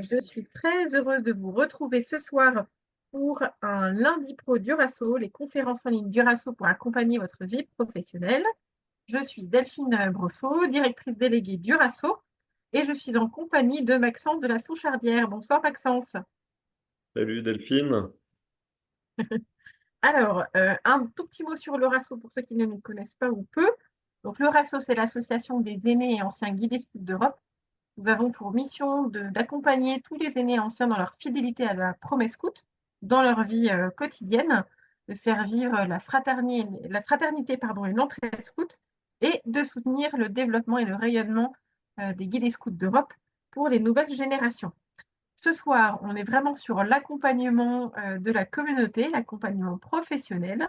Je suis très heureuse de vous retrouver ce soir pour un lundi pro Durasso, les conférences en ligne Durasso pour accompagner votre vie professionnelle. Je suis Delphine Brosseau, directrice déléguée Durasso, et je suis en compagnie de Maxence de la Fouchardière. Bonsoir Maxence. Salut Delphine. Alors, un tout petit mot sur le RASSO pour ceux qui ne nous connaissent pas ou peu. Donc, le RASSO, c'est l'association des aînés et anciens guides et scouts d'Europe. Nous avons pour mission d'accompagner tous les aînés et anciens dans leur fidélité à la promesse scout, dans leur vie quotidienne, de faire vivre la fraternité et l'entraide scout, et de soutenir le développement et le rayonnement des guides et scouts d'Europe pour les nouvelles générations. Ce soir, on est vraiment sur l'accompagnement de la communauté, l'accompagnement professionnel,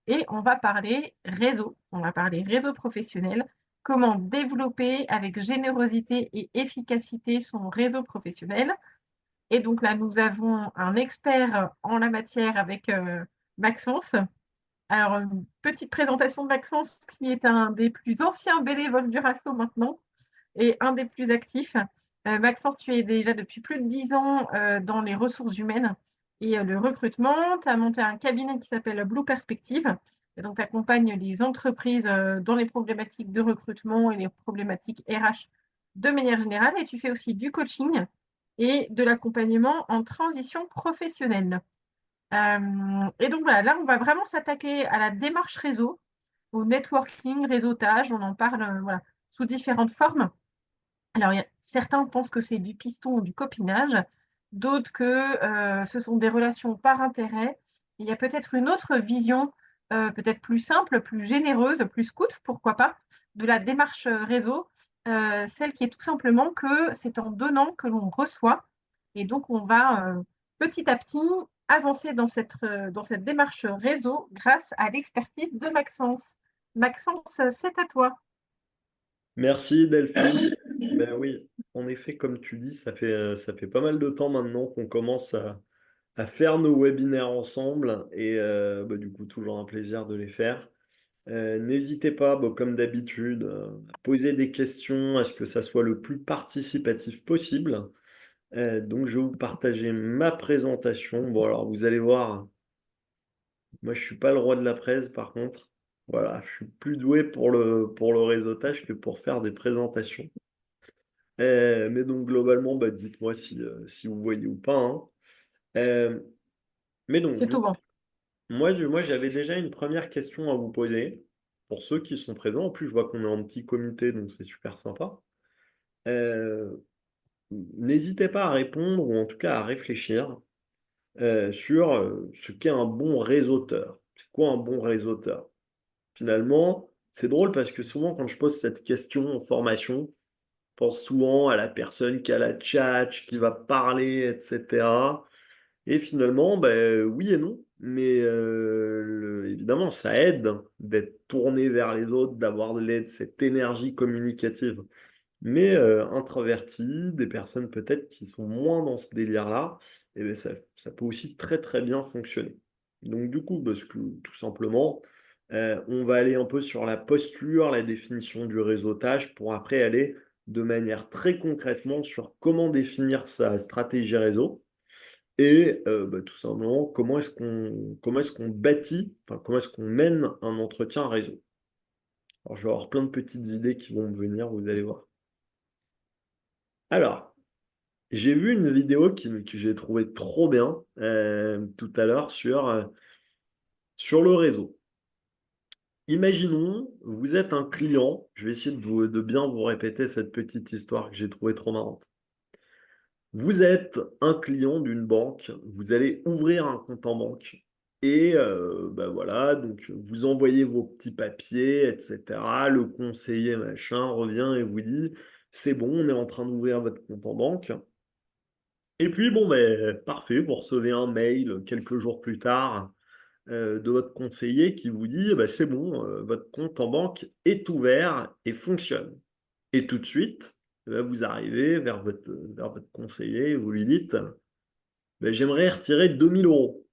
et on va parler réseau. On va parler réseau professionnel, comment développer avec générosité et efficacité son réseau professionnel. Et donc là, nous avons un expert en la matière avec Maxence. Alors, une petite présentation de Maxence, qui est un des plus anciens bénévoles du RASO maintenant, et un des plus actifs. Maxence, tu es déjà depuis plus de 10 ans dans les ressources humaines et le recrutement. Tu as monté un cabinet qui s'appelle Blue Perspective. Et donc, tu accompagnes les entreprises dans les problématiques de recrutement et les problématiques RH de manière générale. Et tu fais aussi du coaching et de l'accompagnement en transition professionnelle. Et donc, voilà, là, on va vraiment s'attaquer à la démarche réseau, au networking, réseautage. On en parle voilà, sous différentes formes. Alors, certains pensent que c'est du piston ou du copinage, d'autres que ce sont des relations par intérêt. Il y a peut-être une autre vision, peut-être plus simple, plus généreuse, plus scout, pourquoi pas, de la démarche réseau, celle qui est tout simplement que c'est en donnant que l'on reçoit. Et donc, on va petit à petit avancer dans cette démarche réseau grâce à l'expertise de Maxence. Maxence, c'est à toi. Merci Delphine. Ben oui, en effet, comme tu dis, ça fait pas mal de temps maintenant qu'on commence à faire nos webinaires ensemble et bah, du coup, toujours un plaisir de les faire. N'hésitez pas, bah, comme d'habitude, à poser des questions, à ce que ça soit le plus participatif possible. Donc, je vais vous partager ma présentation. Bon, alors, vous allez voir, moi, je suis pas le roi de la presse, par contre. Voilà, je suis plus doué pour le réseautage que pour faire des présentations. Mais donc, globalement, bah, dites-moi si vous voyez ou pas, hein. Euh, mais donc, C'est du tout coup, bon. moi, j'avais déjà une première question à vous poser. Pour ceux qui sont présents, en plus, je vois qu'on est en petit comité, donc c'est super sympa. Euh, N'hésitez pas à répondre, ou en tout cas à réfléchir sur ce qu'est un bon réseauteur. C'est quoi un bon réseauteur? Finalement, c'est drôle parce que souvent, quand je pose cette question en formation, je pense souvent à la personne qui a la tchatch, qui va parler, etc. Et finalement, ben, oui et non. Mais évidemment, ça aide d'être tourné vers les autres, d'avoir de l'aide, cette énergie communicative. Mais introverti, des personnes peut-être qui sont moins dans ce délire-là, eh ben, ça peut aussi très très bien fonctionner. Donc du coup, parce que tout simplement, on va aller un peu sur la posture, la définition du réseautage, pour après aller de manière très concrètement sur comment définir sa stratégie réseau et bah, tout simplement comment est-ce qu'on bâtit, enfin comment est-ce qu'on mène un entretien réseau. Alors je vais avoir plein de petites idées qui vont me venir, vous allez voir. Alors, j'ai vu une vidéo que j'ai trouvée trop bien tout à l'heure sur le réseau. Imaginons, vous êtes un client, je vais essayer de bien vous répéter cette petite histoire que j'ai trouvée trop marrante. Vous êtes un client d'une banque, vous allez ouvrir un compte en banque et bah voilà, donc vous envoyez vos petits papiers, etc. Le conseiller machin revient et vous dit, c'est bon, on est en train d'ouvrir votre compte en banque. Et puis, bon, ben, parfait, vous recevez un mail quelques jours plus tard de votre conseiller qui vous dit, bah, c'est bon, votre compte en banque est ouvert et fonctionne. Et tout de suite, vous arrivez vers votre conseiller et vous lui dites, bah, j'aimerais retirer 2 000 euros.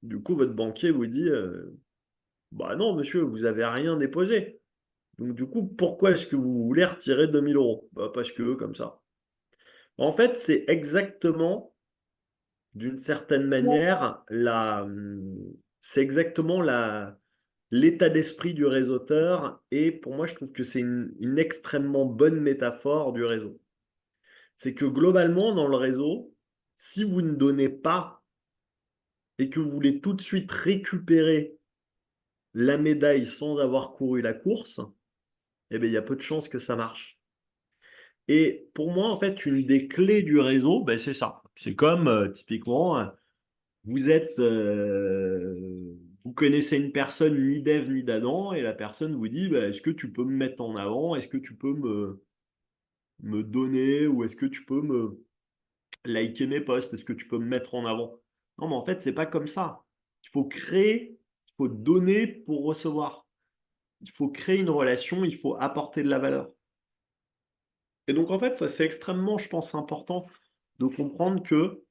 Du coup, votre banquier vous dit, bah non, monsieur, vous n'avez rien déposé. Donc, du coup, pourquoi est-ce que vous voulez retirer 2 000 euros? Bah, parce que, comme ça. En fait, c'est exactement, d'une certaine manière, c'est exactement l'état d'esprit du réseauteur. Et pour moi, je trouve que c'est une extrêmement bonne métaphore du réseau. C'est que globalement, dans le réseau, si vous ne donnez pas et que vous voulez tout de suite récupérer la médaille sans avoir couru la course, eh bien, il y a peu de chances que ça marche. Et pour moi, en fait, une des clés du réseau, ben, c'est ça. C'est comme, typiquement, vous connaissez une personne ni d'Ève ni d'Adam, et la personne vous dit, ben, est-ce que tu peux me mettre en avant? Est-ce que tu peux me donner? Ou est-ce que tu peux me liker mes posts? Est-ce que tu peux me mettre en avant? Non, mais en fait, c'est pas comme ça. Il faut créer, il faut donner pour recevoir. Il faut créer une relation, il faut apporter de la valeur. Et donc, en fait, ça, c'est extrêmement, je pense, important de comprendre que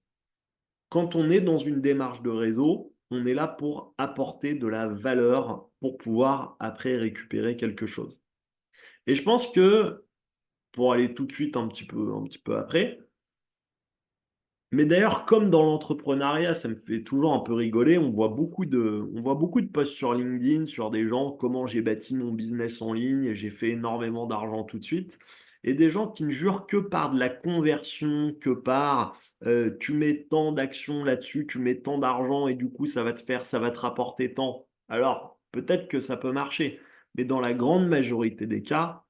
quand on est dans une démarche de réseau, on est là pour apporter de la valeur pour pouvoir après récupérer quelque chose. Et je pense que, pour aller tout de suite un petit peu après, mais d'ailleurs, comme dans l'entrepreneuriat, ça me fait toujours un peu rigoler. On voit beaucoup de posts sur LinkedIn sur des gens, comment j'ai bâti mon business en ligne et j'ai fait énormément d'argent tout de suite. Et des gens qui ne jurent que par de la conversion, que par tu mets tant d'actions là-dessus, tu mets tant d'argent et du coup ça va te rapporter tant. Alors, peut-être que ça peut marcher, mais dans la grande majorité des cas,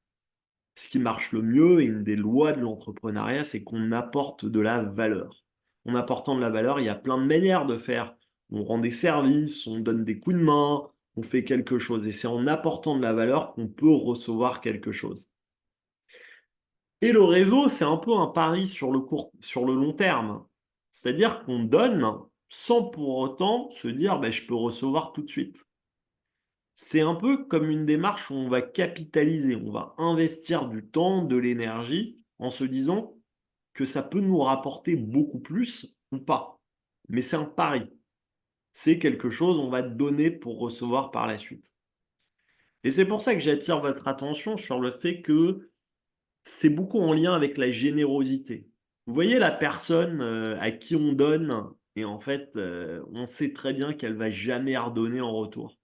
ce qui marche le mieux, et une des lois de l'entrepreneuriat, c'est qu'on apporte de la valeur. En apportant de la valeur, il y a plein de manières de faire. On rend des services, on donne des coups de main, on fait quelque chose. Et c'est en apportant de la valeur qu'on peut recevoir quelque chose. Et le réseau, c'est un peu un pari sur le long terme. C'est-à-dire qu'on donne sans pour autant se dire, ben, je peux recevoir tout de suite. C'est un peu comme une démarche où on va capitaliser, on va investir du temps, de l'énergie, en se disant que ça peut nous rapporter beaucoup plus ou pas. Mais c'est un pari. C'est quelque chose on va donner pour recevoir par la suite. Et c'est pour ça que j'attire votre attention sur le fait que c'est beaucoup en lien avec la générosité. Vous voyez la personne à qui on donne et en fait on sait très bien qu'elle va jamais redonner en retour.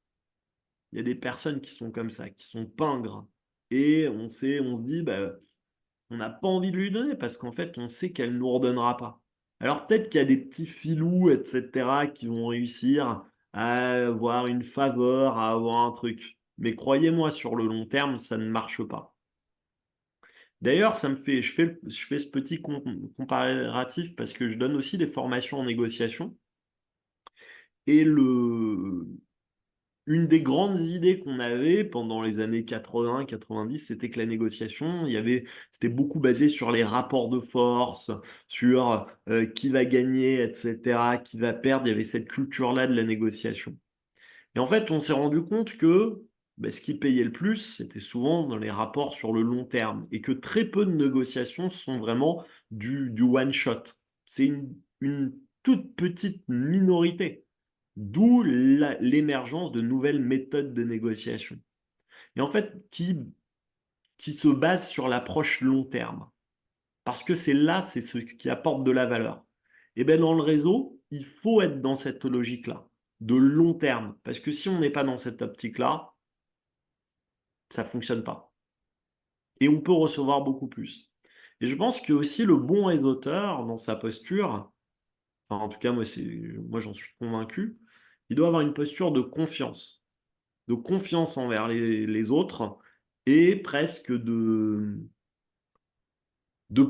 Il y a des personnes qui sont comme ça, qui sont pingres. Et on se dit, bah, on n'a pas envie de lui donner parce qu'en fait, on sait qu'elle ne nous redonnera pas. Alors peut-être qu'il y a des petits filous, etc., qui vont réussir à avoir une faveur, à avoir un truc. Mais croyez-moi, sur le long terme, ça ne marche pas. D'ailleurs, je fais ce petit comparatif parce que je donne aussi des formations en négociation. Et une des grandes idées qu'on avait pendant les années 80-90, c'était que la négociation, c'était beaucoup basé sur les rapports de force, sur qui va gagner, etc., qui va perdre. Il y avait cette culture-là de la négociation. Et en fait, on s'est rendu compte que ben, ce qui payait le plus, c'était souvent dans les rapports sur le long terme, et que très peu de négociations sont vraiment du one-shot. C'est une toute petite minorité. D'où l'émergence de nouvelles méthodes de négociation. Et en fait, qui se basent sur l'approche long terme. Parce que c'est ce qui apporte de la valeur. Et bien dans le réseau, il faut être dans cette logique-là, de long terme. Parce que si on n'est pas dans cette optique-là, ça ne fonctionne pas. Et on peut recevoir beaucoup plus. Et je pense que aussi le bon réseauteur, dans sa posture, enfin en tout cas moi j'en suis convaincu, il doit avoir une posture de confiance envers les autres et presque de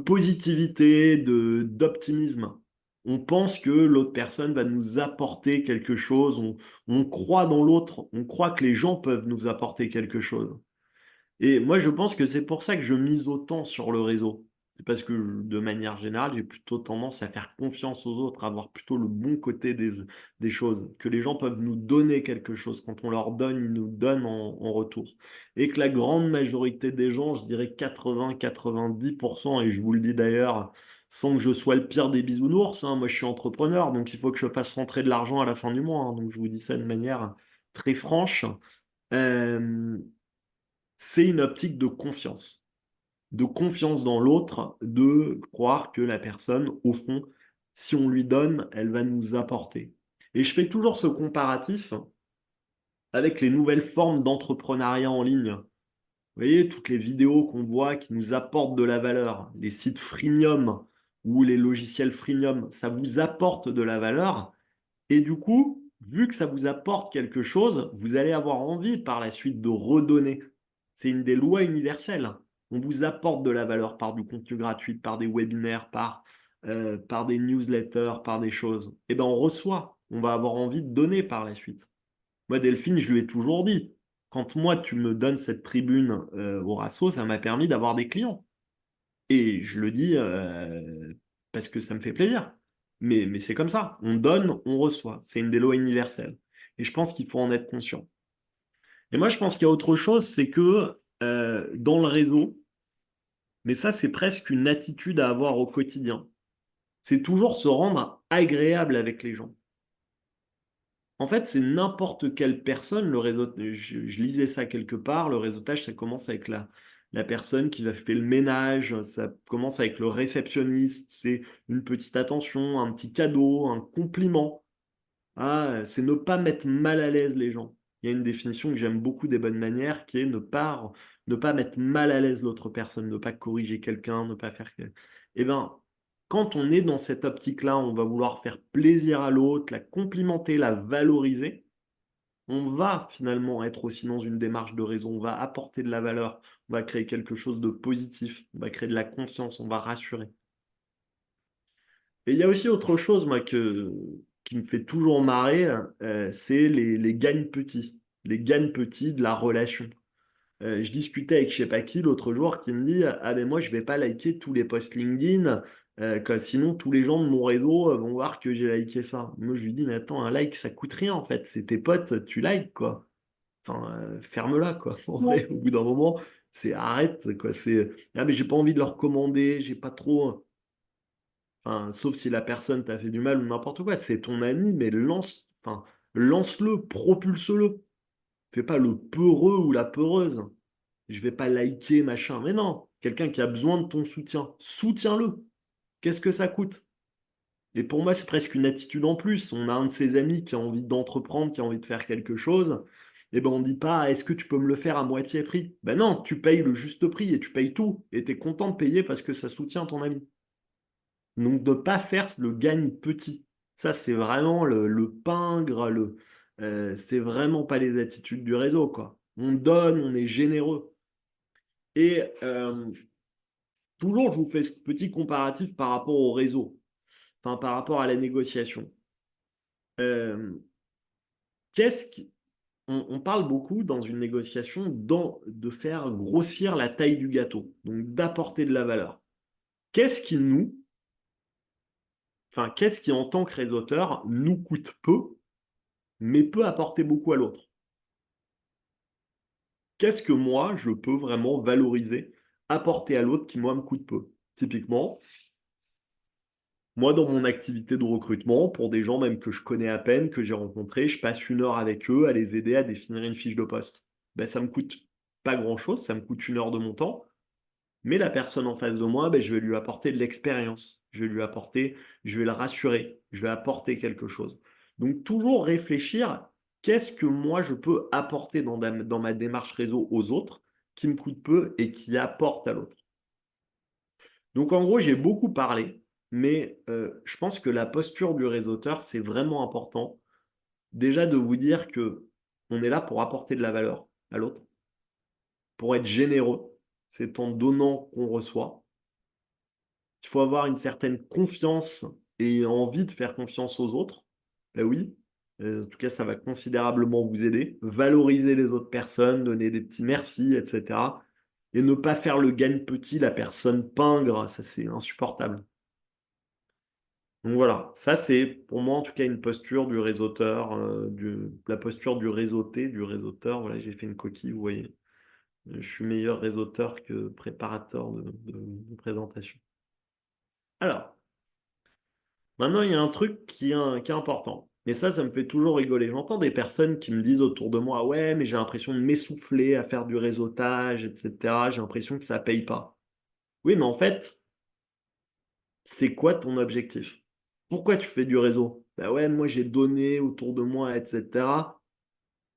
positivité, d'optimisme. On pense que l'autre personne va nous apporter quelque chose, on croit dans l'autre, on croit que les gens peuvent nous apporter quelque chose. Et moi, je pense que c'est pour ça que je mise autant sur le réseau. C'est parce que de manière générale, j'ai plutôt tendance à faire confiance aux autres, à voir plutôt le bon côté des choses, que les gens peuvent nous donner quelque chose. Quand on leur donne, ils nous donnent en retour. Et que la grande majorité des gens, je dirais 80-90%, et je vous le dis d'ailleurs, sans que je sois le pire des bisounours, hein, moi je suis entrepreneur, donc il faut que je fasse rentrer de l'argent à la fin du mois, hein, donc je vous dis ça de manière très franche. Euh, c'est une optique de confiance. de confiance dans l'autre, de croire que la personne, au fond, si on lui donne, elle va nous apporter. Et je fais toujours ce comparatif avec les nouvelles formes d'entrepreneuriat en ligne. Vous voyez, toutes les vidéos qu'on voit qui nous apportent de la valeur, les sites freemium ou les logiciels freemium, ça vous apporte de la valeur. Et du coup, vu que ça vous apporte quelque chose, vous allez avoir envie par la suite de redonner. C'est une des lois universelles. On vous apporte de la valeur par du contenu gratuit, par des webinaires, par des newsletters, par des choses. Et ben on reçoit. On va avoir envie de donner par la suite. Moi, Delphine, je lui ai toujours dit, quand moi, tu me donnes cette tribune au Rasso, ça m'a permis d'avoir des clients. Et je le dis parce que ça me fait plaisir. Mais c'est comme ça. On donne, on reçoit. C'est une des lois universelles. Et je pense qu'il faut en être conscient. Et moi, je pense qu'il y a autre chose, c'est que dans le réseau, mais ça, c'est presque une attitude à avoir au quotidien, c'est toujours se rendre agréable avec les gens. En fait, c'est n'importe quelle personne, le réseau, je lisais ça quelque part, le réseautage, ça commence avec la personne qui va faire le ménage, ça commence avec le réceptionniste, c'est une petite attention, un petit cadeau, un compliment. Ah, c'est ne pas mettre mal à l'aise les gens. Il y a une définition que j'aime beaucoup des bonnes manières qui est ne pas mettre mal à l'aise l'autre personne, ne pas corriger quelqu'un, ne pas faire... Eh bien, quand on est dans cette optique-là, on va vouloir faire plaisir à l'autre, la complimenter, la valoriser. On va finalement être aussi dans une démarche de raison, on va apporter de la valeur, on va créer quelque chose de positif, on va créer de la confiance, on va rassurer. Et il y a aussi autre chose, moi, qui me fait toujours marrer, c'est les gagnes petits. Les gagnes petits de la relation. Je discutais avec je sais pas qui l'autre jour qui me dit ah ben moi je vais pas liker tous les posts LinkedIn sinon tous les gens de mon réseau vont voir que j'ai liké ça. Moi je lui dis mais attends un like ça coûte rien en fait c'est tes potes tu likes quoi. Enfin ferme-la quoi. En vrai, au bout d'un moment c'est arrête quoi c'est ah mais j'ai pas envie de leur commander j'ai pas trop enfin sauf si la personne t'a fait du mal ou n'importe quoi c'est ton ami mais lance-le propulse-le. Fais pas le peureux ou la peureuse. Je vais pas liker, machin. Mais non, quelqu'un qui a besoin de ton soutien, soutiens-le. Qu'est-ce que ça coûte? Et pour moi, c'est presque une attitude en plus. On a un de ses amis qui a envie d'entreprendre, qui a envie de faire quelque chose. Et ben on dit pas, est-ce que tu peux me le faire à moitié prix? Ben non, tu payes le juste prix et tu payes tout. Et tu es content de payer parce que ça soutient ton ami. Donc de pas faire le gagne petit. Ça, c'est vraiment le pingre, c'est vraiment pas les attitudes du réseau, quoi. On donne, on est généreux. Et toujours, je vous fais ce petit comparatif par rapport au réseau, enfin par rapport à la négociation. Euh, qu'est-ce qui... on parle beaucoup dans une négociation de faire grossir la taille du gâteau, donc d'apporter de la valeur. Qu'est-ce qui nous, qu'est-ce qui en tant que réseauteur nous coûte peu, mais peut apporter beaucoup à l'autre? Qu'est-ce que moi, je peux vraiment valoriser, apporter à l'autre qui, moi, me coûte peu? Typiquement, moi, dans mon activité de recrutement, pour des gens même que je connais à peine, que j'ai rencontrés, je passe 1 heure avec eux à les aider à définir une fiche de poste. Ben, ça me coûte pas grand-chose, ça me coûte 1 heure de mon temps, mais la personne en face de moi, ben, je vais lui apporter de l'expérience, je vais le rassurer, je vais apporter quelque chose. Donc, toujours réfléchir, qu'est-ce que moi je peux apporter dans ma démarche réseau aux autres, qui me coûte peu et qui apporte à l'autre. Donc en gros, j'ai beaucoup parlé, mais je pense que la posture du réseauteur, c'est vraiment important. Déjà de vous dire que on est là pour apporter de la valeur à l'autre, pour être généreux. C'est en donnant qu'on reçoit. Il faut avoir une certaine confiance et envie de faire confiance aux autres. Ben oui, en tout cas, ça va considérablement vous aider. Valoriser les autres personnes, donner des petits merci, etc. Et ne pas faire le gagne petit, la personne pingre, ça c'est insupportable. Donc voilà, ça c'est pour moi en tout cas une posture du réseauteur, la posture du réseauté, du réseauteur. Voilà, j'ai fait une coquille, vous voyez. Je suis meilleur réseauteur que préparateur de présentation. Alors, maintenant il y a un truc qui est important. Et ça me fait toujours rigoler. J'entends des personnes qui me disent autour de moi, ouais, mais j'ai l'impression de m'essouffler à faire du réseautage, etc. J'ai l'impression que ça paye pas. Oui, mais en fait, c'est quoi ton objectif? Pourquoi tu fais du réseau? Bah ouais, moi j'ai donné autour de moi, etc.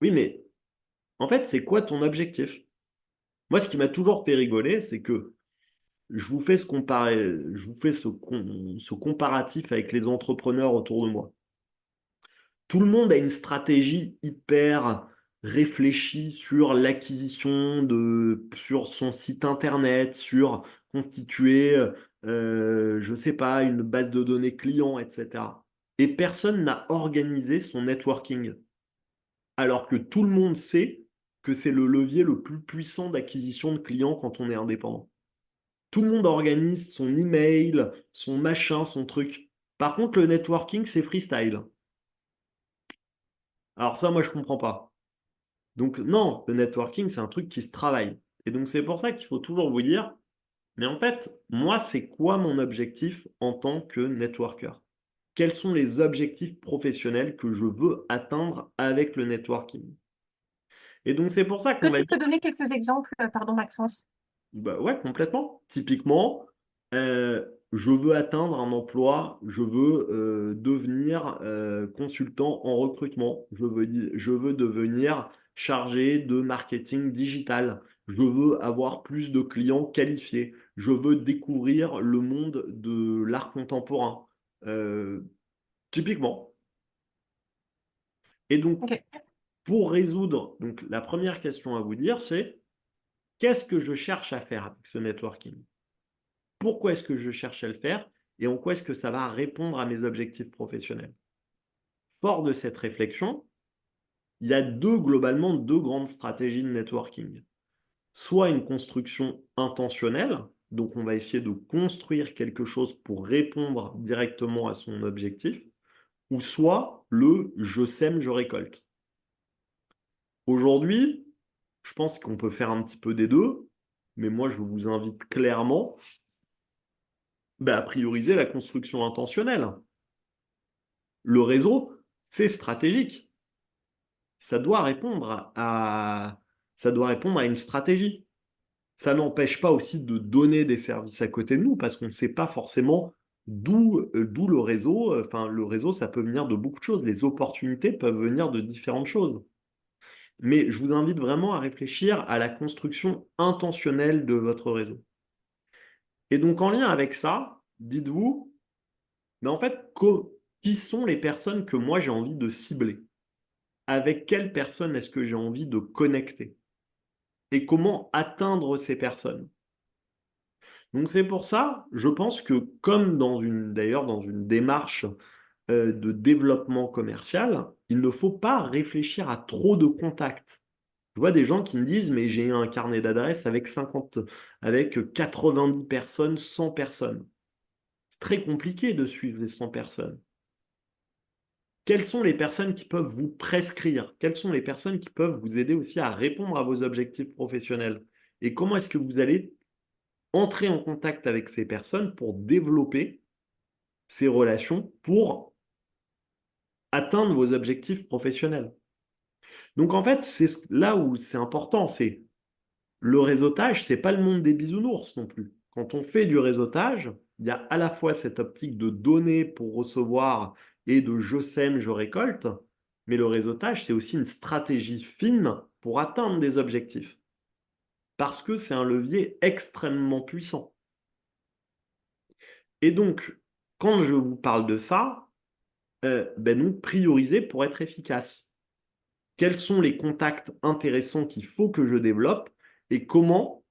Oui, mais en fait, c'est quoi ton objectif? Moi, ce qui m'a toujours fait rigoler, c'est que je vous fais ce comparatif avec les entrepreneurs autour de moi. Tout le monde a une stratégie hyper réfléchie sur l'acquisition sur son site internet, sur constituer, je sais pas, une base de données client, etc. Et personne n'a organisé son networking, alors que tout le monde sait que c'est le levier le plus puissant d'acquisition de clients quand on est indépendant. Tout le monde organise son email, son machin, son truc. Par contre, le networking, c'est freestyle. Alors ça, moi, je comprends pas. Donc non, le networking, c'est un truc qui se travaille. Et donc c'est pour ça qu'il faut toujours vous dire, mais en fait, moi, c'est quoi mon objectif en tant que networker? Quels sont les objectifs professionnels que je veux atteindre avec le networking? Et donc c'est pour ça Est-ce qu'on que va tu dire, peux donner quelques exemples, pardon Maxence? bah ouais, complètement. Typiquement, je veux atteindre un emploi, je veux devenir consultant en recrutement, je veux devenir chargé de marketing digital, je veux avoir plus de clients qualifiés, je veux découvrir le monde de l'art contemporain. Euh, Typiquement. Et donc, Ok. pour résoudre, donc la première question à vous dire, c'est qu'est-ce que je cherche à faire avec ce networking? Pourquoi est-ce que je cherche à le faire et en quoi est-ce que ça va répondre à mes objectifs professionnels. Fort de cette réflexion, il y a globalement deux grandes stratégies de networking. Soit une construction intentionnelle, donc on va essayer de construire quelque chose pour répondre directement à son objectif, ou soit le je sème, je récolte. Aujourd'hui, je pense qu'on peut faire un petit peu des deux, mais moi je vous invite clairement à prioriser la construction intentionnelle. Le réseau, c'est stratégique. Ça doit répondre ça doit répondre à une stratégie. Ça n'empêche pas aussi de donner des services à côté de nous parce qu'on ne sait pas forcément d'où le réseau. Enfin, le réseau, ça peut venir de beaucoup de choses. Les opportunités peuvent venir de différentes choses. Mais je vous invite vraiment à réfléchir à la construction intentionnelle de votre réseau. Et donc, en lien avec ça, dites-vous, mais en fait, qui sont les personnes que moi j'ai envie de cibler? Avec quelles personnes est-ce que j'ai envie de connecter? Et comment atteindre ces personnes? Donc c'est pour ça, je pense que comme d'ailleurs dans une démarche de développement commercial, il ne faut pas réfléchir à trop de contacts. Je vois des gens qui me disent, mais j'ai un carnet d'adresses avec 90 personnes, 100 personnes. C'est très compliqué de suivre les 100 personnes. Quelles sont les personnes qui peuvent vous prescrire? Quelles sont les personnes qui peuvent vous aider aussi à répondre à vos objectifs professionnels? Et comment est-ce que vous allez entrer en contact avec ces personnes pour développer ces relations pour atteindre vos objectifs professionnels? Donc en fait, là où c'est important, c'est le réseautage, c'est pas le monde des bisounours non plus. Quand on fait du réseautage, il y a à la fois cette optique de donner pour recevoir et de je sème, je récolte, mais le réseautage, c'est aussi une stratégie fine pour atteindre des objectifs, parce que c'est un levier extrêmement puissant. Et donc, quand je vous parle de ça, donc prioriser pour être efficace. Quels sont les contacts intéressants qu'il faut que je développe et comment,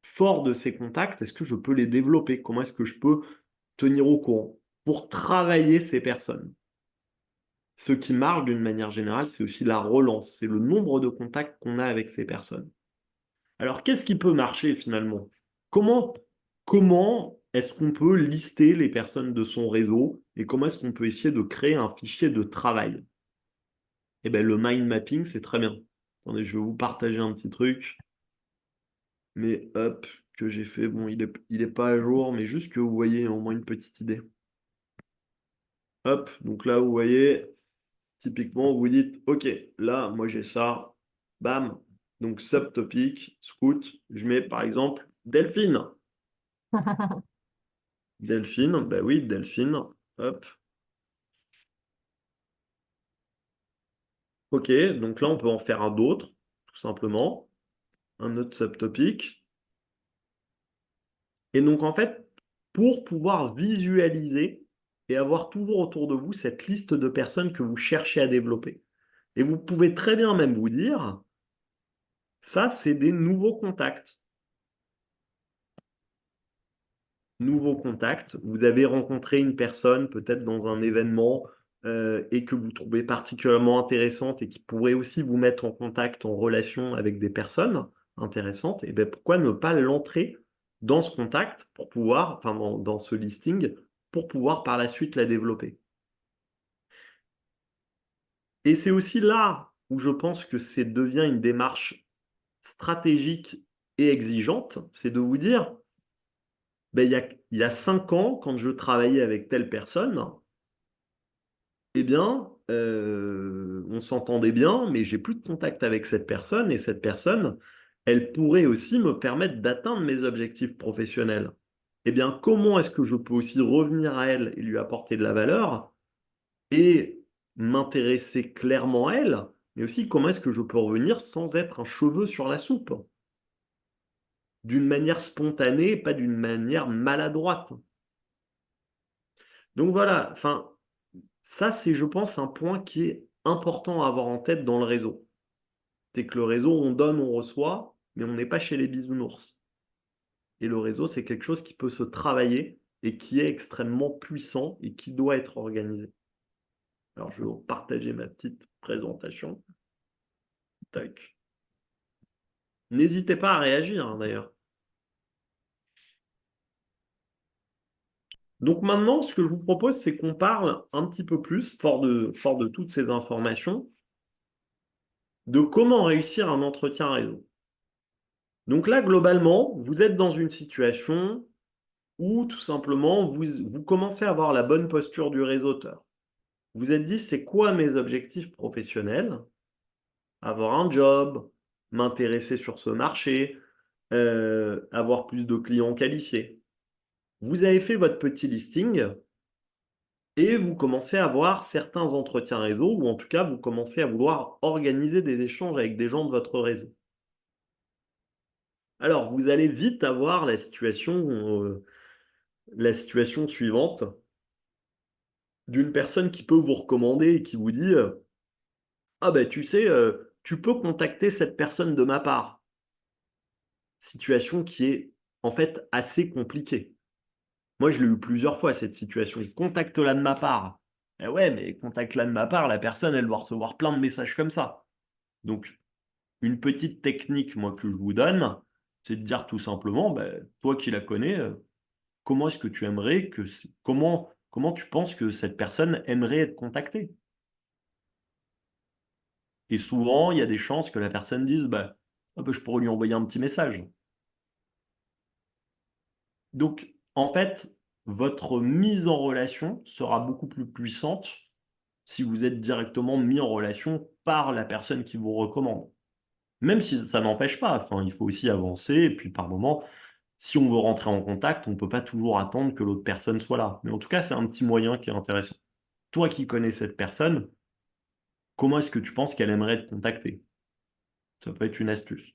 fort de ces contacts, est-ce que je peux les développer? Comment est-ce que je peux tenir au courant pour travailler ces personnes? Ce qui marche d'une manière générale, c'est aussi la relance, c'est le nombre de contacts qu'on a avec ces personnes. Alors, qu'est-ce qui peut marcher finalement? Comment, comment est-ce qu'on peut lister les personnes de son réseau et comment est-ce qu'on peut essayer de créer un fichier de travail? Eh bien, le mind mapping, c'est très bien. Attendez, je vais vous partager un petit truc. Mais hop, que j'ai fait. Bon, il est pas à jour, mais juste que vous voyez au moins une petite idée. Hop, donc là, vous voyez, typiquement, vous dites, OK, là, moi j'ai ça. Bam. Donc, subtopic, scout, je mets par exemple Delphine. Delphine, bah oui, Delphine. Hop. Ok, donc là, on peut en faire un d'autre, tout simplement. Un autre subtopic. Et donc, en fait, pour pouvoir visualiser et avoir toujours autour de vous cette liste de personnes que vous cherchez à développer. Et vous pouvez très bien même vous dire, ça, c'est des nouveaux contacts. Nouveaux contacts. Vous avez rencontré une personne peut-être dans un événement et que vous trouvez particulièrement intéressante et qui pourrait aussi vous mettre en contact, en relation avec des personnes intéressantes. Et bien pourquoi ne pas l'entrer dans ce contact pour pouvoir, enfin dans ce listing, pour pouvoir par la suite la développer. Et c'est aussi là où je pense que c'est devient une démarche stratégique et exigeante, c'est de vous dire, ben, il y a 5 ans, quand je travaillais avec telle personne, eh bien, on s'entendait bien, mais j'ai plus de contact avec cette personne, et cette personne, elle pourrait aussi me permettre d'atteindre mes objectifs professionnels. Eh bien, comment est-ce que je peux aussi revenir à elle et lui apporter de la valeur et m'intéresser clairement à elle, mais aussi comment est-ce que je peux revenir sans être un cheveu sur la soupe, d'une manière spontanée, pas d'une manière maladroite. Donc voilà, enfin, ça c'est, je pense, un point qui est important à avoir en tête dans le réseau. C'est que le réseau, on donne, on reçoit, mais on n'est pas chez les bisounours. Et le réseau, c'est quelque chose qui peut se travailler et qui est extrêmement puissant et qui doit être organisé. Alors, je vais vous partager ma petite présentation. Tac. N'hésitez pas à réagir, hein, d'ailleurs. Donc maintenant, ce que je vous propose, c'est qu'on parle un petit peu plus, fort de toutes ces informations, de comment réussir un entretien réseau. Donc là, globalement, vous êtes dans une situation où tout simplement, vous commencez à avoir la bonne posture du réseauteur. Vous êtes dit, c'est quoi mes objectifs professionnels? Avoir un job, m'intéresser sur ce marché, avoir plus de clients qualifiés. Vous avez fait votre petit listing et vous commencez à avoir certains entretiens réseau, ou en tout cas, vous commencez à vouloir organiser des échanges avec des gens de votre réseau. Alors, vous allez vite avoir la situation suivante d'une personne qui peut vous recommander et qui vous dit ah ben tu sais, tu peux contacter cette personne de ma part. Situation qui est en fait assez compliquée. Moi, je l'ai eu plusieurs fois, cette situation. Contacte-la de ma part. Eh ouais, mais contacte-la de ma part, la personne, elle doit recevoir plein de messages comme ça. Donc, une petite technique, moi, que je vous donne, c'est de dire tout simplement, ben, toi qui la connais, comment est-ce que tu aimerais comment tu penses que cette personne aimerait être contactée? Et souvent, il y a des chances que la personne dise, bah, ah bah, je pourrais lui envoyer un petit message. Donc, en fait, votre mise en relation sera beaucoup plus puissante si vous êtes directement mis en relation par la personne qui vous recommande. Même si ça n'empêche pas, enfin, il faut aussi avancer, et puis par moment, si on veut rentrer en contact, on ne peut pas toujours attendre que l'autre personne soit là. Mais en tout cas, c'est un petit moyen qui est intéressant. Toi qui connais cette personne, comment est-ce que tu penses qu'elle aimerait te contacter? Ça peut être une astuce.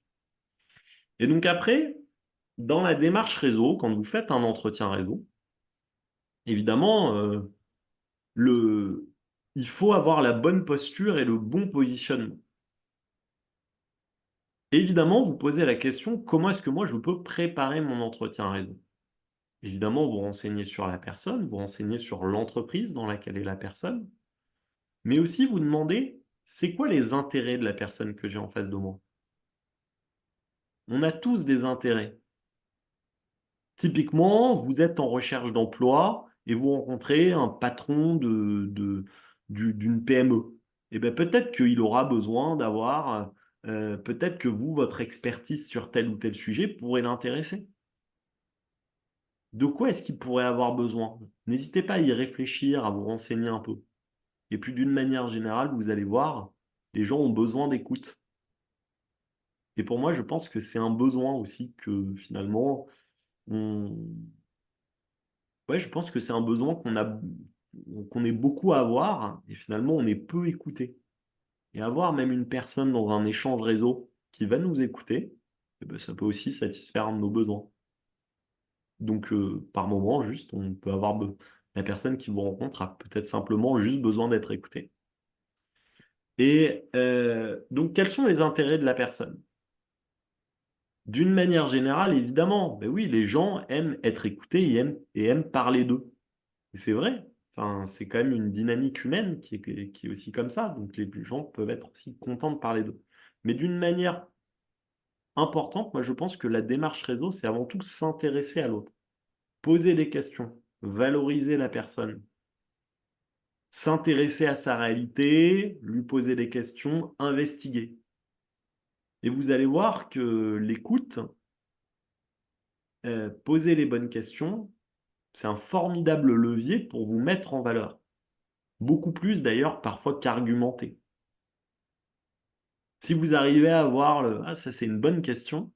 Et donc après, dans la démarche réseau, quand vous faites un entretien réseau, évidemment, le... il faut avoir la bonne posture et le bon positionnement. Évidemment, vous posez la question, comment est-ce que moi je peux préparer mon entretien réseau? Évidemment, vous renseignez sur la personne, vous renseignez sur l'entreprise dans laquelle est la personne, mais aussi vous demandez, c'est quoi les intérêts de la personne que j'ai en face de moi? On a tous des intérêts. Typiquement, vous êtes en recherche d'emploi et vous rencontrez un patron d'une PME. Et bien peut-être qu'il aura besoin d'avoir, peut-être que vous, votre expertise sur tel ou tel sujet pourrait l'intéresser. De quoi est-ce qu'il pourrait avoir besoin? N'hésitez pas à y réfléchir, à vous renseigner un peu. Et puis d'une manière générale, vous allez voir, les gens ont besoin d'écoute. Et pour moi, je pense que c'est un besoin aussi que finalement, Ouais, je pense que c'est un besoin qu'on est beaucoup à avoir et finalement on est peu écouté. Et avoir même une personne dans un échange réseau qui va nous écouter, eh ben, ça peut aussi satisfaire un de nos besoins. Donc, par moment, juste, on peut avoir la personne qui vous rencontre a peut-être simplement juste besoin d'être écoutée. Et donc, quels sont les intérêts de la personne? D'une manière générale, évidemment, ben oui, les gens aiment être écoutés et aiment parler d'eux. Et c'est vrai. Enfin, c'est quand même une dynamique humaine qui est aussi comme ça. Donc, les gens peuvent être aussi contents de parler d'eux. Mais d'une manière importante, moi, je pense que la démarche réseau, c'est avant tout s'intéresser à l'autre. Poser des questions, valoriser la personne, s'intéresser à sa réalité, lui poser des questions, investiguer. Et vous allez voir que l'écoute, poser les bonnes questions, c'est un formidable levier pour vous mettre en valeur. Beaucoup plus d'ailleurs parfois qu'argumenter. Si vous arrivez à avoir ah, ça c'est une bonne question,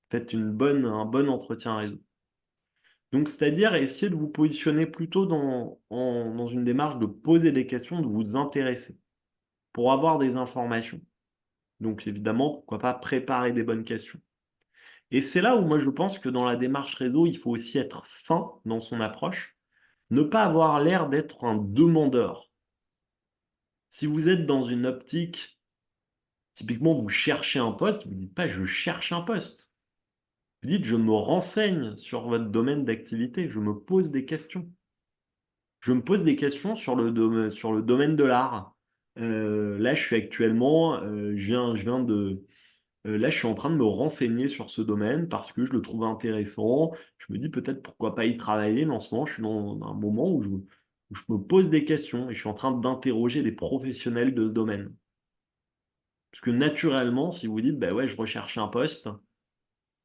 faites un bon entretien réseau. Donc, c'est-à-dire essayer de vous positionner plutôt dans une démarche de poser des questions, de vous intéresser pour avoir des informations. Donc, évidemment, pourquoi pas préparer des bonnes questions. Et c'est là où moi je pense que dans la démarche réseau, il faut aussi être fin dans son approche, ne pas avoir l'air d'être un demandeur. Si vous êtes dans une optique, typiquement vous cherchez un poste, vous ne dites pas je cherche un poste. Vous dites je me renseigne sur votre domaine d'activité, je me pose des questions. Je me pose des questions sur sur le domaine de l'art. Là, je suis actuellement, je viens de, là, je suis en train de me renseigner sur ce domaine parce que je le trouve intéressant. Je me dis peut-être pourquoi pas y travailler, mais en ce moment, je suis dans un moment où je me pose des questions et je suis en train d'interroger des professionnels de ce domaine. Parce que naturellement, si vous dites, bah ouais, je recherche un poste,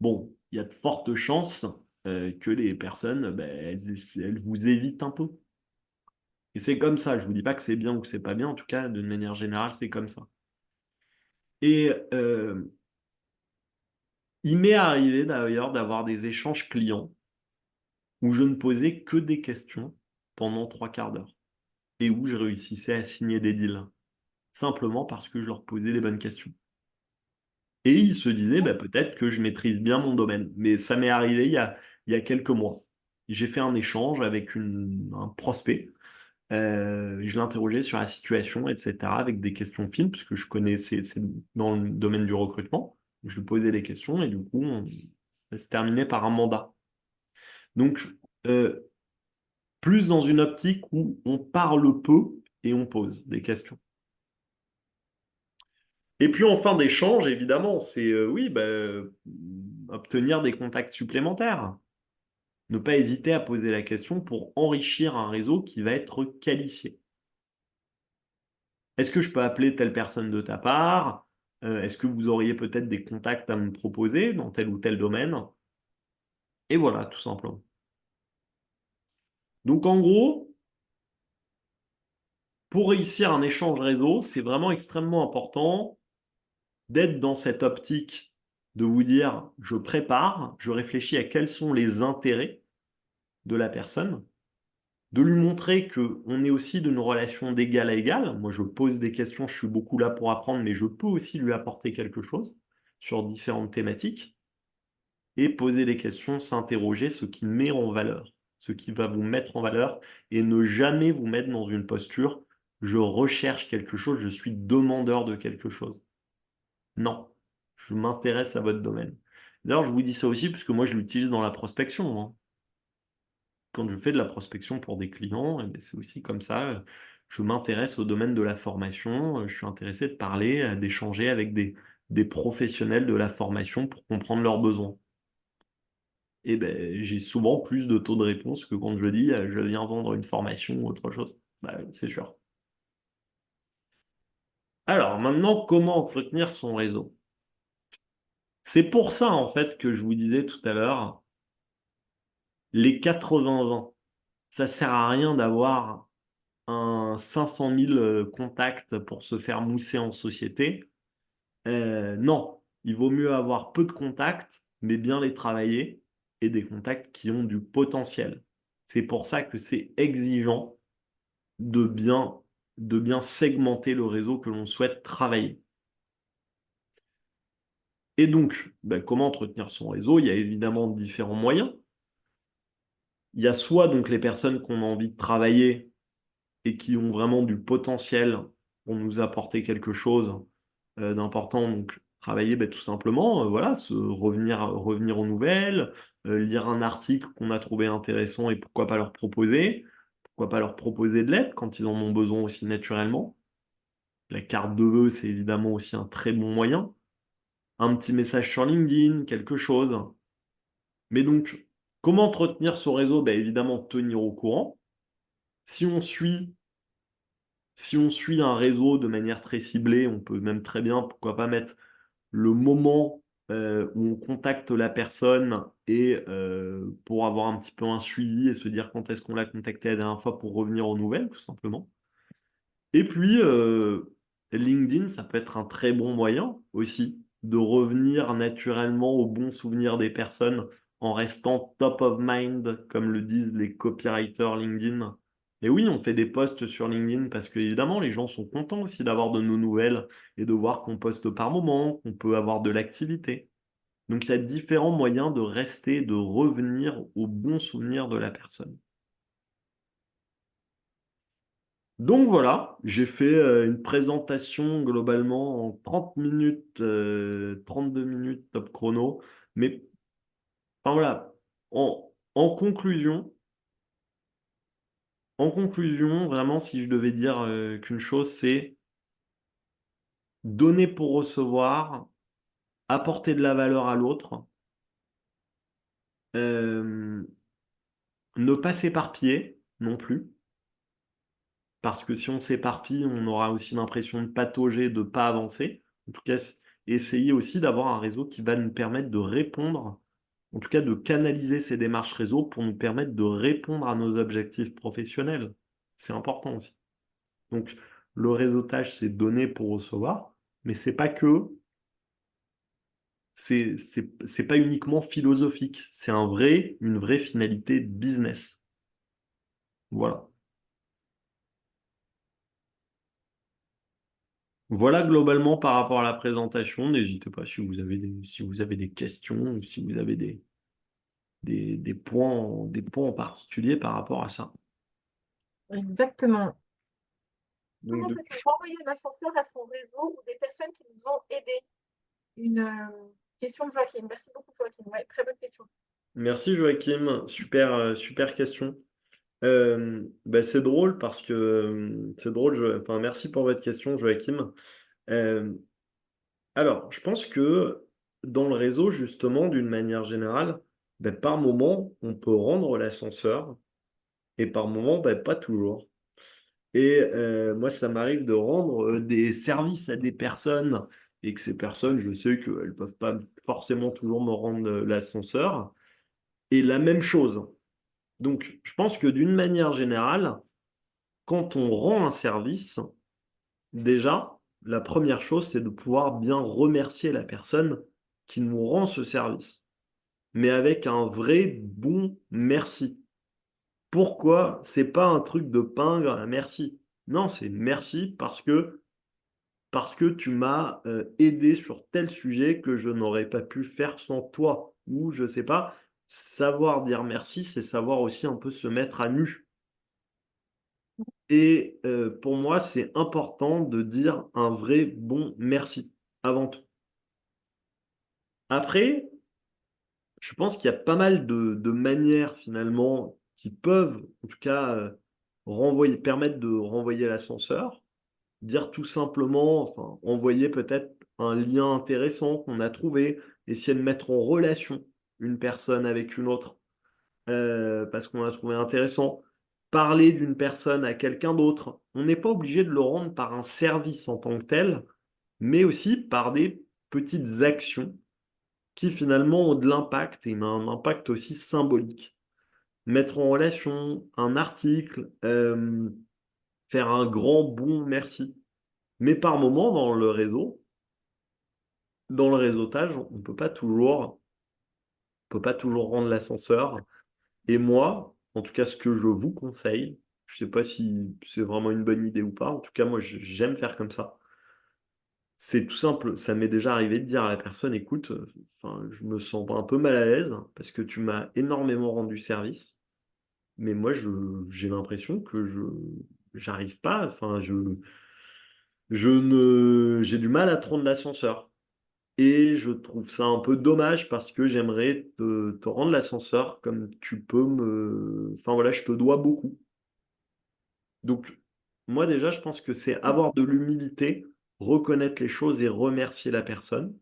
bon, il y a de fortes chances que les personnes, bah, elles vous évitent un peu. Et c'est comme ça, je vous dis pas que c'est bien ou que c'est pas bien, en tout cas, d'une manière générale, c'est comme ça. Et il m'est arrivé d'ailleurs d'avoir des échanges clients où je ne posais que des questions pendant 3/4 d'heure et où je réussissais à signer des deals, simplement parce que je leur posais les bonnes questions. Et ils se disaient, bah, peut-être que je maîtrise bien mon domaine. Mais ça m'est arrivé il y a quelques mois. J'ai fait un échange avec un prospect. Je l'interrogeais sur la situation, etc., avec des questions fines, puisque je connaissais, c'est dans le domaine du recrutement. Je lui posais des questions et du coup, ça se terminait par un mandat. Donc, euh, plus dans une optique où on parle peu et on pose des questions. Et puis en fin d'échange, évidemment, c'est oui, bah, obtenir des contacts supplémentaires. Ne pas hésiter à poser la question pour enrichir un réseau qui va être qualifié. Est-ce que je peux appeler telle personne de ta part? Est-ce que vous auriez peut-être des contacts à me proposer dans tel ou tel domaine? Et voilà, tout simplement. Donc en gros, pour réussir un échange réseau, c'est vraiment extrêmement important d'être dans cette optique de vous dire, je prépare, je réfléchis à quels sont les intérêts de la personne, de lui montrer qu'on est aussi d'une relation d'égal à égal. Moi, je pose des questions, je suis beaucoup là pour apprendre, mais je peux aussi lui apporter quelque chose sur différentes thématiques. Et poser des questions, s'interroger, ce qui met en valeur, ce qui va vous mettre en valeur, et ne jamais vous mettre dans une posture, je recherche quelque chose, je suis demandeur de quelque chose. Non, je m'intéresse à votre domaine. D'ailleurs, je vous dis ça aussi parce que moi, je l'utilise dans la prospection, hein. Quand je fais de la prospection pour des clients, eh ben, c'est aussi comme ça. Je m'intéresse au domaine de la formation. Je suis intéressé de parler, d'échanger avec des professionnels de la formation pour comprendre leurs besoins. Et ben, j'ai souvent plus de taux de réponse que quand je dis je viens vendre une formation ou autre chose. Bah, c'est sûr. Alors maintenant, comment entretenir son réseau? C'est pour ça en fait que je vous disais tout à l'heure, les 80-20. Ça sert à rien d'avoir un 500 000 contacts pour se faire mousser en société. Non, il vaut mieux avoir peu de contacts, mais bien les travailler et des contacts qui ont du potentiel. C'est pour ça que c'est exigeant de bien segmenter le réseau que l'on souhaite travailler. Et donc, comment entretenir son réseau? Il y a évidemment différents moyens. Il y a soit donc les personnes qu'on a envie de travailler et qui ont vraiment du potentiel pour nous apporter quelque chose d'important. Donc, travailler tout simplement, voilà, revenir aux nouvelles, lire un article qu'on a trouvé intéressant et pourquoi pas leur proposer. Pourquoi pas leur proposer de l'aide quand ils en ont besoin aussi naturellement. La carte de vœux, c'est évidemment aussi un très bon moyen. Un petit message sur LinkedIn, quelque chose. Mais donc, comment entretenir son réseau? Évidemment, tenir au courant. Si on suit Si on suit un réseau de manière très ciblée, on peut même très bien, pourquoi pas, mettre le moment où on contacte la personne et pour avoir un petit peu un suivi et se dire quand est-ce qu'on l'a contacté la dernière fois pour revenir aux nouvelles, tout simplement. Et puis, LinkedIn, ça peut être un très bon moyen aussi de revenir naturellement aux bons souvenirs des personnes en restant top of mind, comme le disent les copywriters LinkedIn. Et oui, on fait des posts sur LinkedIn parce que, évidemment, les gens sont contents aussi d'avoir de nos nouvelles et de voir qu'on poste par moment, qu'on peut avoir de l'activité. Donc, il y a différents moyens de rester, de revenir aux bons souvenirs de la personne. Donc voilà, j'ai fait une présentation globalement en 30 minutes, 32 minutes top chrono. Mais enfin voilà, en conclusion, vraiment, si je devais dire qu'une chose, c'est donner pour recevoir, apporter de la valeur à l'autre, euh, ne pas s'éparpiller non plus. Parce que si on s'éparpille, on aura aussi l'impression de patauger, de ne pas avancer. En tout cas, essayer aussi d'avoir un réseau qui va nous permettre de répondre, en tout cas de canaliser ces démarches réseau pour nous permettre de répondre à nos objectifs professionnels. C'est important aussi. Donc, le réseautage, c'est donner pour recevoir, mais c'est pas que, c'est pas uniquement philosophique. C'est une vraie finalité business. Voilà. Voilà globalement par rapport à la présentation. N'hésitez pas si vous avez des questions ou si vous avez des points en particulier par rapport à ça. Exactement. Donc, Comment peut-on renvoyer un ascenseur à son réseau ou des personnes qui nous ont aidés? Une question de Joachim. Merci beaucoup, Joachim. Ouais, très bonne question. merci Joachim, super question. C'est drôle parce que c'est drôle. Enfin, merci pour votre question, Joachim. Euh, alors, je pense que dans le réseau, justement, d'une manière générale, par moment, on peut rendre l'ascenseur et par moment, pas toujours. Et moi, ça m'arrive de rendre des services à des personnes et que ces personnes, je sais qu'elles ne peuvent pas forcément toujours me rendre l'ascenseur. Et la même chose. Donc, je pense que d'une manière générale, quand on rend un service, déjà, la première chose, c'est de pouvoir bien remercier la personne qui nous rend ce service, mais avec un vrai bon merci. Pourquoi? C'est pas un truc de pingre à merci. Non, c'est merci parce que tu m'as aidé sur tel sujet que je n'aurais pas pu faire sans toi. Ou je sais pas, savoir dire merci, c'est savoir aussi un peu se mettre à nu. Et pour moi, c'est important de dire un vrai bon merci avant tout. Après, je pense qu'il y a pas mal de manières finalement qui peuvent, en tout cas, permettre de renvoyer l'ascenseur. Dire tout simplement, enfin, envoyer peut-être un lien intéressant qu'on a trouvé, essayer de mettre en relation une personne avec une autre parce qu'on a trouvé intéressant, parler d'une personne à quelqu'un d'autre. On n'est pas obligé de le rendre par un service en tant que tel, mais aussi par des petites actions qui finalement ont de l'impact et un impact aussi symbolique. Mettre en relation un article, faire un grand bon merci. Mais par moment, dans le réseautage, on ne peut pas toujours peut pas toujours rendre l'ascenseur. Et moi, en tout cas, ce que je vous conseille, je sais pas si c'est vraiment une bonne idée ou pas, en tout cas, moi, j'aime faire comme ça. C'est tout simple, ça m'est déjà arrivé de dire à la personne, écoute, enfin, je me sens un peu mal à l'aise parce que tu m'as énormément rendu service, mais moi, j'ai l'impression que j'arrive pas, enfin, j'ai du mal à te rendre l'ascenseur. Et je trouve ça un peu dommage parce que j'aimerais te rendre l'ascenseur comme tu peux enfin voilà, je te dois beaucoup. Donc, moi déjà, je pense que c'est avoir de l'humilité, reconnaître les choses et remercier la personne.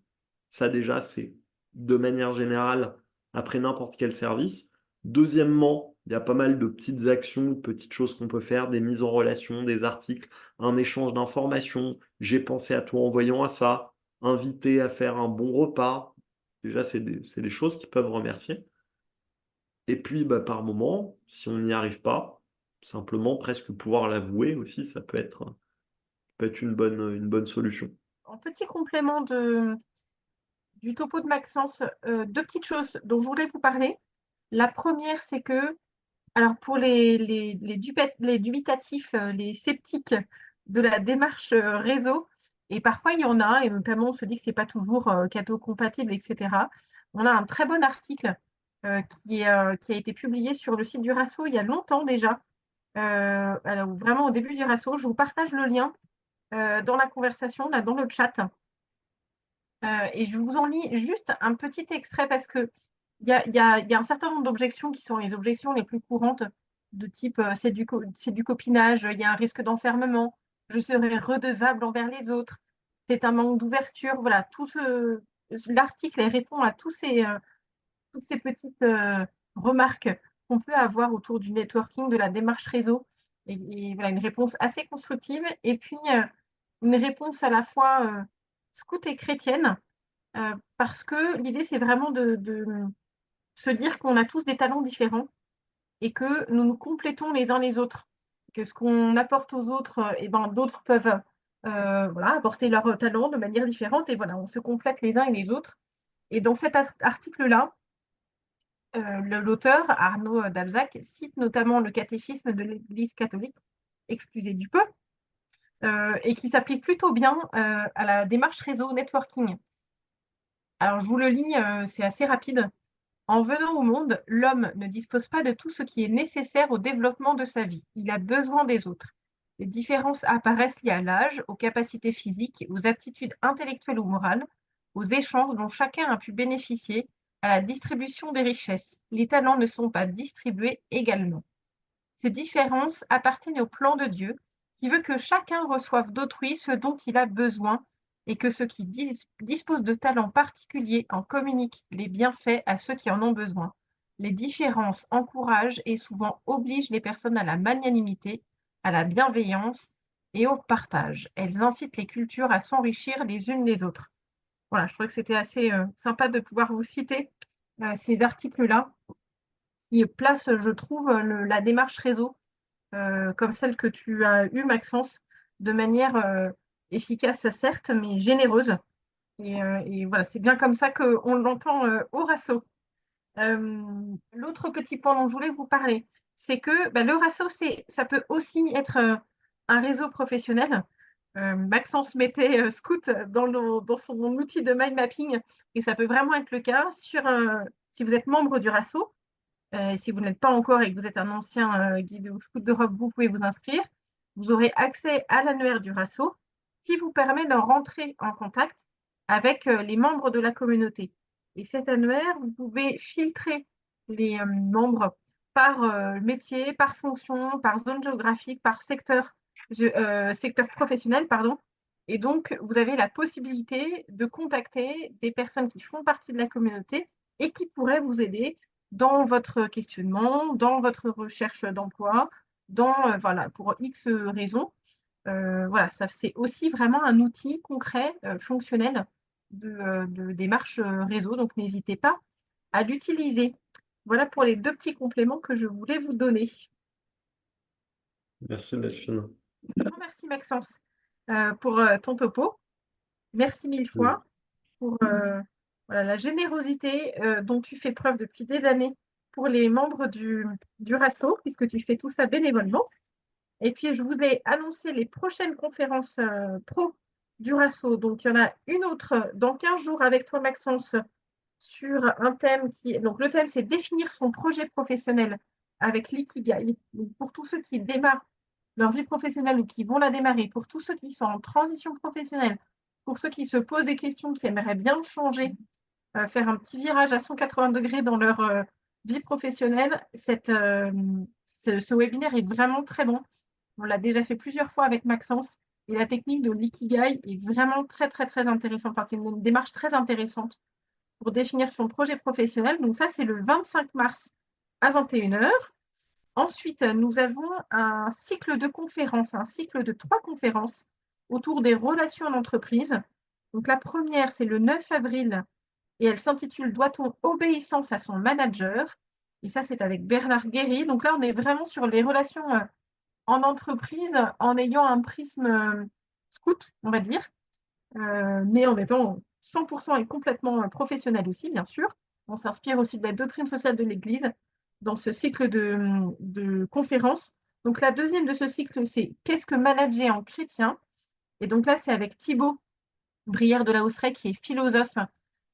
Ça déjà, c'est de manière générale après n'importe quel service. Deuxièmement, il y a pas mal de petites actions, de petites choses qu'on peut faire, des mises en relation, des articles, un échange d'informations. J'ai pensé à toi en voyant à ça, inviter à faire un bon repas. Déjà, c'est des choses qui peuvent remercier. Et puis, bah, par moment, si on n'y arrive pas, simplement presque pouvoir l'avouer aussi, ça peut être une bonne solution. En petit complément du topo de Maxence, 2 petites choses dont je voulais vous parler. La première, c'est que alors pour les dubitatifs, les sceptiques de la démarche, réseau et parfois il y en a et notamment on se dit que c'est pas toujours, cadeau compatible et cetera. On a un très bon article, qui a été publié sur le site du Rasso il y a longtemps déjà, alors vraiment au début du Rasso. Je vous partage le lien, dans la conversation, là, dans le chat. Et je vous en lis juste un petit extrait parce qu'il y a un certain nombre d'objections qui sont les objections les plus courantes de type c'est du copinage, il y a un risque d'enfermement, je serai redevable envers les autres, c'est un manque d'ouverture. Voilà, l'article répond à toutes ces petites remarques qu'on peut avoir autour du networking, de la démarche réseau. Et voilà, une réponse assez constructive. Et puis, une réponse à la fois scout et chrétienne, parce que l'idée, c'est vraiment de se dire qu'on a tous des talents différents et que nous nous complétons les uns les autres. Que ce qu'on apporte aux autres, et ben, d'autres peuvent voilà, apporter leurs talents de manière différente. Et voilà, on se complète les uns et les autres. Et dans cet article-là, l'auteur, Arnaud Dabzac, cite notamment le catéchisme de l'Église catholique, excusez du peu, et qui s'applique plutôt bien à la démarche réseau networking. Alors, je vous le lis, c'est assez rapide. En venant au monde, l'homme ne dispose pas de tout ce qui est nécessaire au développement de sa vie. Il a besoin des autres. Les différences apparaissent liées à l'âge, aux capacités physiques, aux aptitudes intellectuelles ou morales, aux échanges dont chacun a pu bénéficier, à la distribution des richesses. Les talents ne sont pas distribués également. Ces différences appartiennent au plan de Dieu, qui veut que chacun reçoive d'autrui ce dont il a besoin et que ceux qui disposent de talents particuliers en communiquent les bienfaits à ceux qui en ont besoin. Les différences encouragent et souvent obligent les personnes à la magnanimité, à la bienveillance et au partage. Elles incitent les cultures à s'enrichir les unes les autres. Voilà, je trouvais que c'était assez sympa de pouvoir vous citer ces articles-là qui placent, je trouve, la démarche réseau comme celle que tu as eue, Maxence, de manière efficace, certes, mais généreuse. Et voilà, c'est bien comme ça qu'on l'entend au Rasso. L'autre petit point dont je voulais vous parler, c'est que bah, le Rasso, ça peut aussi être un réseau professionnel. Maxence mettait Scout dans son outil de mind mapping, et ça peut vraiment être le cas si vous êtes membre du Rasso. Si vous n'êtes pas encore et que vous êtes un ancien guide ou scout d'Europe, vous pouvez vous inscrire. Vous aurez accès à l'annuaire du RASSO qui vous permet de rentrer en contact avec les membres de la communauté. Et cet annuaire, vous pouvez filtrer les membres par métier, par fonction, par zone géographique, par secteur professionnel, pardon. Et donc, vous avez la possibilité de contacter des personnes qui font partie de la communauté et qui pourraient vous aider dans votre questionnement, dans votre recherche d'emploi, voilà, pour X raisons. Voilà, ça c'est aussi vraiment un outil concret, fonctionnel de démarche réseau, donc n'hésitez pas à l'utiliser. Voilà pour les 2 petits compléments que je voulais vous donner. Merci Delphine. Grand merci Maxence, pour ton topo. Merci mille Mm. fois pour voilà, la générosité dont tu fais preuve depuis des années pour les membres du RASO, puisque tu fais tout ça bénévolement. Et puis, je voulais annoncer les prochaines conférences pro du RASO. Donc, il y en a une autre dans 15 jours avec toi, Maxence, sur un thème qui. Donc, le thème, c'est définir son projet professionnel avec l'ikigai. Donc, pour tous ceux qui démarrent leur vie professionnelle ou qui vont la démarrer, pour tous ceux qui sont en transition professionnelle, pour ceux qui se posent des questions, qui aimeraient bien changer, faire un petit virage à 180 degrés dans leur vie professionnelle, ce webinaire est vraiment très bon. On l'a déjà fait plusieurs fois avec Maxence et la technique de l'ikigai est vraiment très, très, très intéressante. Enfin, c'est une démarche très intéressante pour définir son projet professionnel. Donc ça, c'est le 25 mars à 21h. Ensuite, nous avons un cycle de conférences, un cycle de 3 conférences autour des relations en entreprise. Donc la première, c'est le 9 avril et elle s'intitule Doit-on obéissance à son manager? Et ça, c'est avec Bernard Guéry. Donc là, on est vraiment sur les relations en entreprise en ayant un prisme scout, on va dire, mais en étant 100% et complètement professionnel aussi, bien sûr. On s'inspire aussi de la doctrine sociale de l'Église dans ce cycle de conférences. Donc la deuxième de ce cycle, c'est Qu'est-ce que manager en chrétien? Et donc là, c'est avec Thibaut Brière de la Hausseraie, qui est philosophe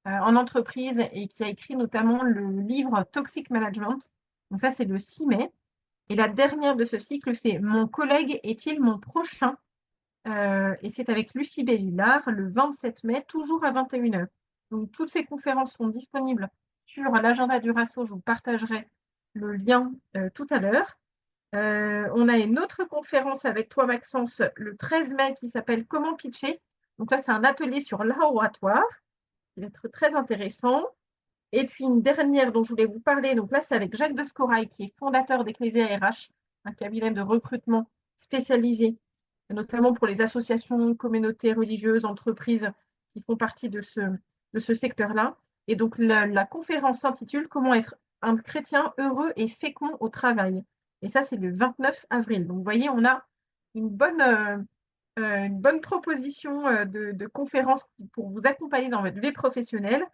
en entreprise et qui a écrit notamment le livre Toxic Management. Donc ça, c'est le 6 mai. Et la dernière de ce cycle, c'est Mon collègue est-il mon prochain? Et c'est avec Lucie Bévillard le 27 mai, toujours à 21h. Donc toutes ces conférences sont disponibles sur l'agenda du RASO. Je vous partagerai le lien tout à l'heure. On a une autre conférence avec toi, Maxence, le 13 mai qui s'appelle Comment pitcher. Donc là, c'est un atelier sur l'oratoire qui va être très intéressant. Et puis une dernière dont je voulais vous parler, donc là, c'est avec Jacques Descorail, qui est fondateur d'Ecclesia RH, un cabinet de recrutement spécialisé, notamment pour les associations, communautés religieuses, entreprises qui font partie de ce secteur-là. Et donc la conférence s'intitule Comment être un chrétien heureux et fécond au travail. Et ça, c'est le 29 avril. Donc vous voyez, on a une bonne proposition de conférences pour vous accompagner dans votre vie professionnelle.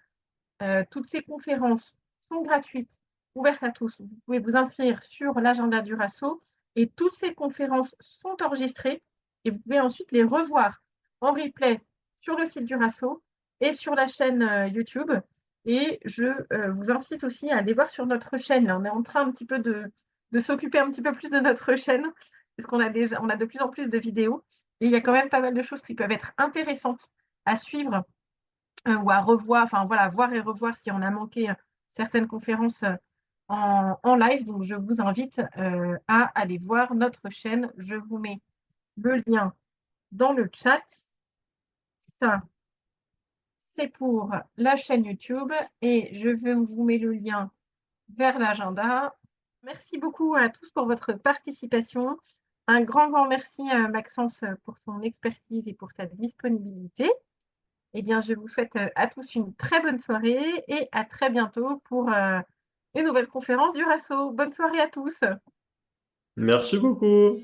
Toutes ces conférences sont gratuites, ouvertes à tous. Vous pouvez vous inscrire sur l'agenda du RASO et toutes ces conférences sont enregistrées et vous pouvez ensuite les revoir en replay sur le site du RASO et sur la chaîne YouTube. Et je vous incite aussi à aller voir sur notre chaîne. Là, on est en train un petit peu de s'occuper un petit peu plus de notre chaîne parce qu'on a de plus en plus de vidéos et il y a quand même pas mal de choses qui peuvent être intéressantes à suivre ou à revoir, enfin voilà, voir et revoir si on a manqué certaines conférences en live. Donc, je vous invite à aller voir notre chaîne. Je vous mets le lien dans le chat. Ça, c'est pour la chaîne YouTube et je vous mets le lien vers l'agenda. Merci beaucoup à tous pour votre participation. Un grand, grand merci à Maxence pour son expertise et pour ta disponibilité. Eh bien, je vous souhaite à tous une très bonne soirée et à très bientôt pour une nouvelle conférence du RASO. Bonne soirée à tous. Merci beaucoup.